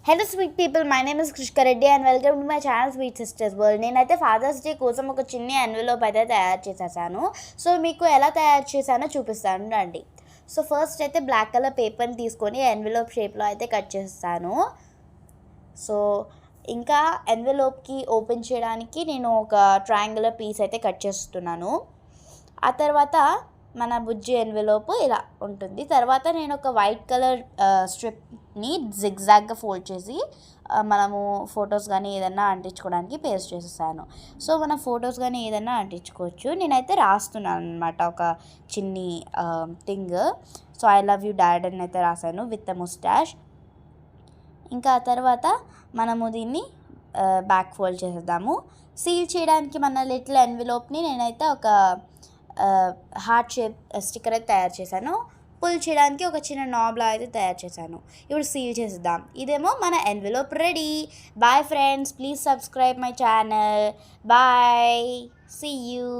Hello sweet people, my name is కృష్క Reddy and welcome to my channel sweet sisters world. నేనైతే father's day కోసం ఒక చిన్న envelope అయితే తయారు చేసేసాను. సో మీకు ఎలా తయారు చేశానో చూపిస్తాను రండి. సో ఫస్ట్ అయితే బ్లాక్ కలర్ పేపర్ని తీసుకొని ఎన్వెలోప్ షేప్లో అయితే కట్ చేస్తాను. సో ఇంకా ఎన్వెలోప్కి ఓపెన్ చేయడానికి నేను ఒక ట్రయాంగులర్ పీస్ అయితే కట్ చేస్తున్నాను. ఆ తర్వాత మన బుజ్జి ఎన్వెలోప్ ఇలా ఉంటుంది. తర్వాత నేను ఒక వైట్ కలర్ స్ట్రిప్ని జిగ్జాగ్గా ఫోల్డ్ చేసి మనము ఫొటోస్ కానీ ఏదన్నా అంటించుకోవడానికి పేస్ట్ చేసేసాను. సో మనం ఫొటోస్ కానీ ఏదన్నా అంటించుకోవచ్చు. నేనైతే రాస్తున్నాను అనమాట ఒక చిన్ని thing. So I love you dad అని అయితే రాశాను విత్ ముస్టాష్. ఇంకా ఆ తర్వాత మనము దీన్ని బ్యాక్ ఫోల్డ్ చేసేద్దాము. సీల్ చేయడానికి మన లిటిల్ ఎన్వెలోప్ని నేనైతే ఒక హార్ట్ షేప్ స్టిక్కర్ అయితే తయారు చేశాను. పుల్ చేయడానికి ఒక చిన్న నాబ్లా అయితే తయారు చేశాను. ఇప్పుడు సీల్ చేసేద్దాం. ఇదేమో మన envelope ready. Bye friends, please subscribe my channel. Bye, see you.